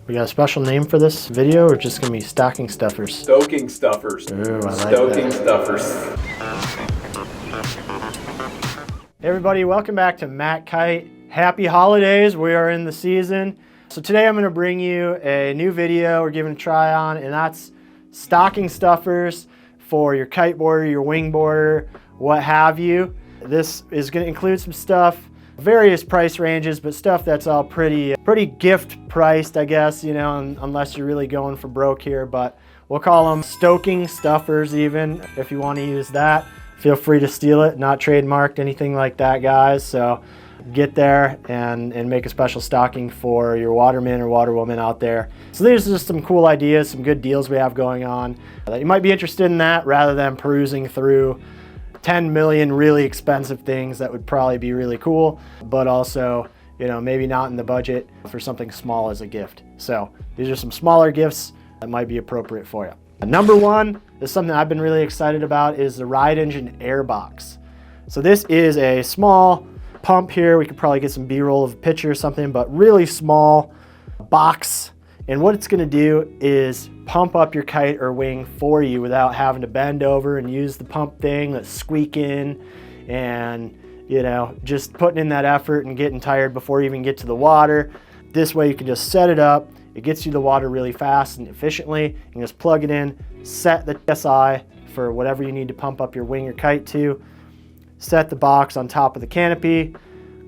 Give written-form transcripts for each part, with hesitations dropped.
We got a special name for this video, or just gonna be stocking stuffers? Stoking stuffers. Ooh, I like Stoking that. stuffers. Hey everybody, welcome back to MACkite. Happy holidays, we are in the season. So today I'm gonna bring you a new video we're giving a try on, and that's stocking stuffers for your kiteboarder, your wing boarder, what have you. This is gonna include some stuff, various price ranges, but stuff that's all pretty gift priced, I guess, you know, unless you're really going for broke here. But we'll call them stoking stuffers even, if you want to use that. Feel free to steal it, not trademarked, anything like that, guys. So get there and make a special stocking for your waterman or waterwoman out there. So these are just some cool ideas, some good deals we have going on. You might be interested in that rather than perusing through 10 million really expensive things that would probably be really cool, but also, you know, maybe not in the budget for something small as a gift. So these are some smaller gifts that might be appropriate for you. Number one is something I've been really excited about, is the Ride Engine Air Box. So this is a small pump here. We could probably get some B-roll of a picture or something, but really small box. And what it's gonna do is pump up your kite or wing for you without having to bend over and use the pump thing that's squeaking and, you know, just putting in that effort and getting tired before you even get to the water. This way you can just set it up. It gets you the water really fast and efficiently. You can just plug it in, set the SI for whatever you need to pump up your wing or kite to, set the box on top of the canopy,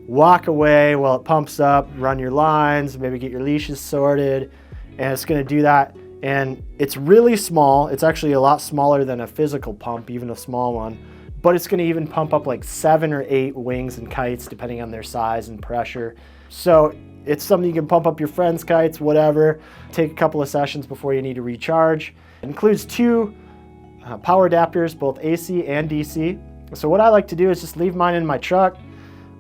walk away while it pumps up, run your lines, maybe get your leashes sorted, and it's gonna do that. And it's really small. It's actually a lot smaller than a physical pump, even a small one, but it's gonna even pump up like 7 or 8 wings and kites depending on their size and pressure. So it's something you can pump up your friends' kites, whatever. Take a couple of sessions before you need to recharge. It includes 2 power adapters, both AC and DC. So what I like to do is just leave mine in my truck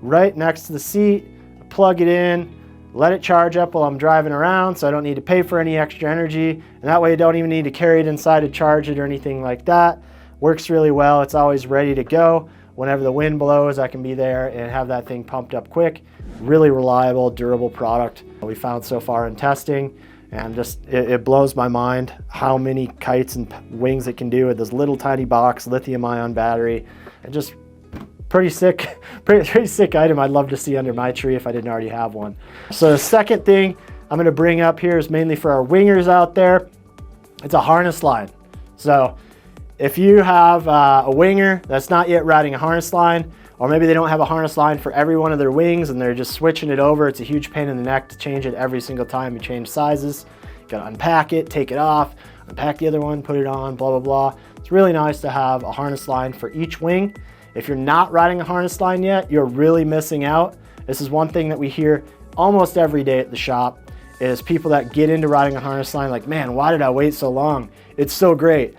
right next to the seat, plug it in, let it charge up while I'm driving around, so I don't need to pay for any extra energy. And that way I don't even need to carry it inside to charge it or anything like that. Works really well. It's always ready to go. Whenever the wind blows, I can be there and have that thing pumped up quick. Really reliable, durable product we found so far in testing. And just, it blows my mind how many kites and wings it can do with this little tiny box, lithium ion battery. And just pretty sick item I'd love to see under my tree if I didn't already have one. So the second thing I'm gonna bring up here is mainly for our wingers out there. It's a harness line. So if you have a winger that's not yet riding a harness line, or maybe they don't have a harness line for every one of their wings and they're just switching it over, it's a huge pain in the neck to change it every single time you change sizes. You gotta unpack it, take it off, unpack the other one, put it on, blah, blah, blah. It's really nice to have a harness line for each wing. If you're not riding a harness line yet, you're really missing out. This is one thing that we hear almost every day at the shop, is people that get into riding a harness line like, man, why did I wait so long? It's so great.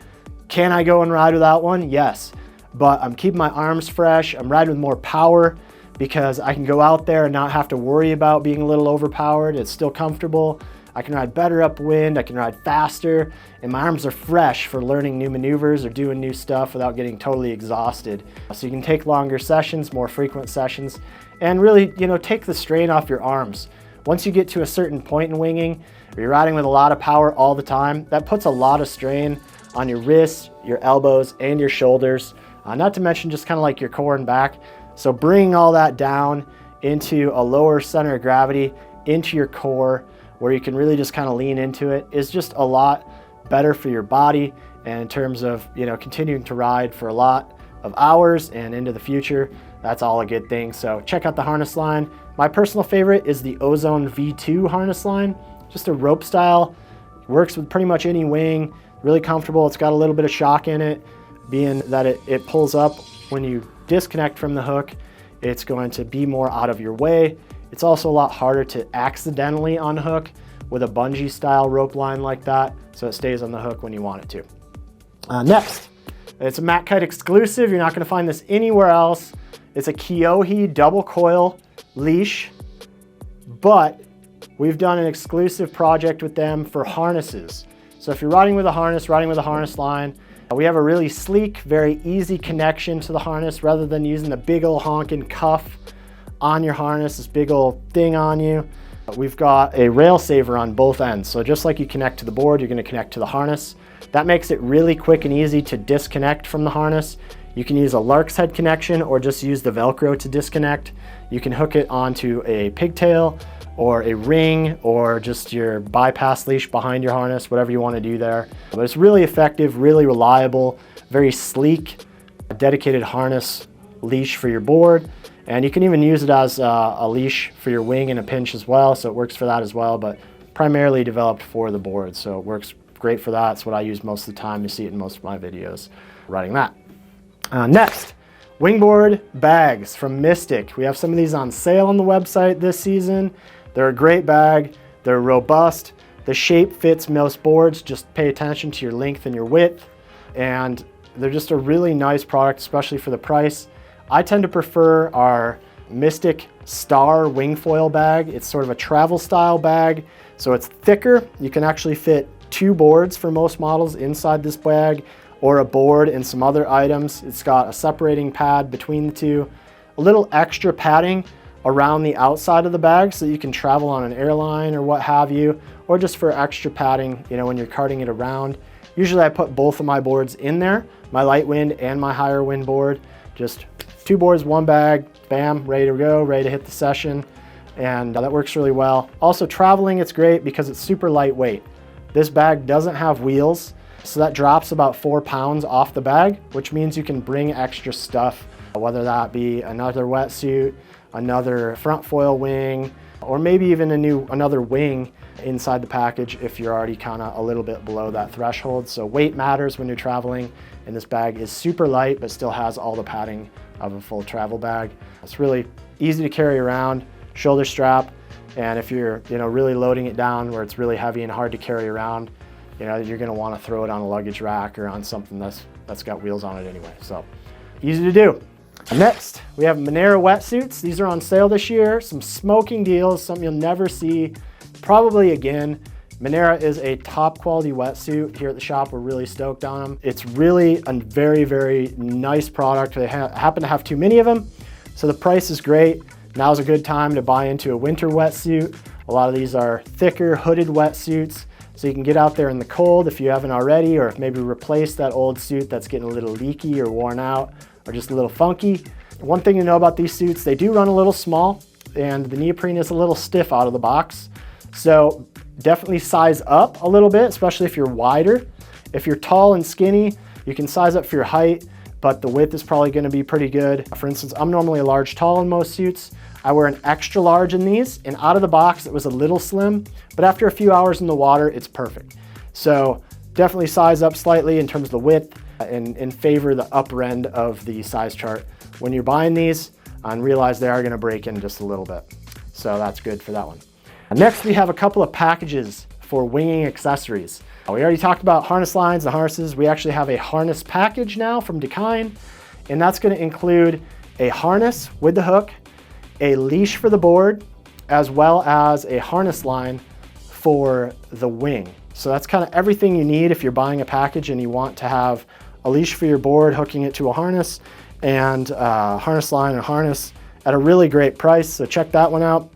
Can I go and ride without one? Yes, but I'm keeping my arms fresh. I'm riding with more power because I can go out there and not have to worry about being a little overpowered. It's still comfortable. I can ride better upwind, I can ride faster, and my arms are fresh for learning new maneuvers or doing new stuff without getting totally exhausted. So you can take longer sessions, more frequent sessions, and really, you know, take the strain off your arms. Once you get to a certain point in winging, or you're riding with a lot of power all the time, that puts a lot of strain on your wrists, your elbows, and your shoulders, not to mention just kind of like your core and back. So bringing all that down into a lower center of gravity, into your core, where you can really just kind of lean into it, is just a lot better for your body. And in terms of, you know, continuing to ride for a lot of hours and into the future, that's all a good thing. So check out the harness line. My personal favorite is the Ozone V2 harness line. Just a rope style, works with pretty much any wing, really comfortable. It's got a little bit of shock in it, being that it pulls up when you disconnect from the hook. It's going to be more out of your way. It's also a lot harder to accidentally unhook with a bungee style rope line like that, so it stays on the hook when you want it to. Next, it's a MACkite exclusive. You're not gonna find this anywhere else. It's a Kaohi Double-Coil Leash, but we've done an exclusive project with them for harnesses. So if you're riding with a harness line, we have a really sleek, very easy connection to the harness rather than using the big old honking cuff on your harness, this big old thing on you. We've got a rail saver on both ends. So just like you connect to the board, you're going to connect to the harness. That makes it really quick and easy to disconnect from the harness. You can use a Lark's head connection or just use the Velcro to disconnect. You can hook it onto a pigtail or a ring or just your bypass leash behind your harness, whatever you want to do there. But it's really effective, really reliable, very sleek, dedicated harness leash for your board. And you can even use it as a leash for your wing and a pinch as well, so it works for that as well, but primarily developed for the board, so it works great for that. It's what I use most of the time. You see it in most of my videos riding that. Next, wingboard bags from Mystic. We have some of these on sale on the website this season. They're a great bag. They're robust. The shape fits most boards. Just pay attention to your length and your width. And they're just a really nice product, especially for the price. I tend to prefer our Mystic Star wing foil bag. It's sort of a travel style bag, so it's thicker. You can actually fit 2 boards for most models inside this bag, or a board and some other items. It's got a separating pad between the two, a little extra padding around the outside of the bag so that you can travel on an airline or what have you, or just for extra padding, you know, when you're carting it around. Usually I put both of my boards in there, my light wind and my higher wind board. Just 2 boards, 1 bag, bam, ready to go, ready to hit the session. And that works really well. Also traveling, it's great because it's super lightweight. This bag doesn't have wheels, so that drops about 4 pounds off the bag, which means you can bring extra stuff, whether that be another wetsuit, another front foil wing, or maybe even another wing inside the package if you're already kind of a little bit below that threshold. So weight matters when you're traveling, and this bag is super light but still has all the padding of a full travel bag. It's really easy to carry around, shoulder strap, and if you're really loading it down where it's really heavy and hard to carry around, you're going to want to throw it on a luggage rack or on something that's got wheels on it anyway. So easy to do. Next, we have Manera Wetsuits. These are on sale this year. Some smoking deals, something you'll never see probably again. Manera is a top quality wetsuit. Here at the shop, we're really stoked on them. It's really a very, very nice product. They happen to have too many of them, so the price is great. Now's a good time to buy into a winter wetsuit. A lot of these are thicker hooded wetsuits, so you can get out there in the cold if you haven't already, or maybe replace that old suit that's getting a little leaky or worn out or just a little funky. One thing to know about these suits, they do run a little small and the neoprene is a little stiff out of the box. So definitely size up a little bit, especially if you're wider. If you're tall and skinny, you can size up for your height, but the width is probably going to be pretty good. For instance, I'm normally a large tall in most suits. I wear an extra large in these, and out of the box it was a little slim, but after a few hours in the water, it's perfect. So definitely size up slightly in terms of the width and favor the upper end of the size chart when you're buying these, and realize they are going to break in just a little bit. So that's good for that one. Next, we have a couple of packages for winging accessories. We already talked about harness lines, the harnesses. We actually have a harness package now from Dakine, and that's going to include a harness with the hook, a leash for the board, as well as a harness line for the wing. So that's kind of everything you need if you're buying a package and you want to have a leash for your board, hooking it to a harness, and a harness line and harness at a really great price. So check that one out.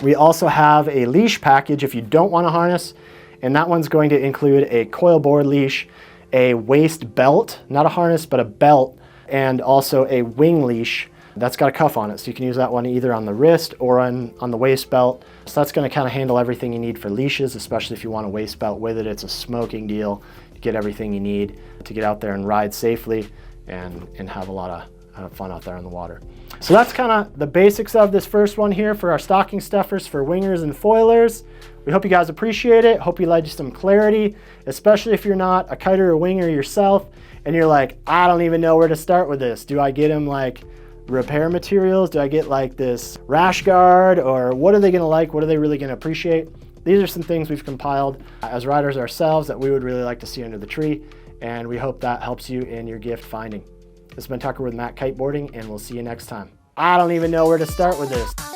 We also have a leash package if you don't want a harness, and that one's going to include a coil board leash, a waist belt, not a harness, but a belt, and also a wing leash that's got a cuff on it. So you can use that one either on the wrist or on the waist belt. So that's going to kind of handle everything you need for leashes, especially if you want a waist belt with it. It's a smoking deal to get everything you need to get out there and ride safely and have a lot of fun out there in the water. So that's kind of the basics of this first one here for our stocking stuffers for wingers and foilers. We hope you guys appreciate it. Hope you led you some clarity, especially if you're not a kiter or winger yourself and you're like, I don't even know where to start with this. Do I get them like repair materials? Do I get like this rash guard, or what are they going to like? What are they really going to appreciate? These are some things we've compiled as riders ourselves that we would really like to see under the tree, and we hope that helps you in your gift finding. This has been Tucker with MACkiteboarding, and we'll see you next time. I don't even know where to start with this.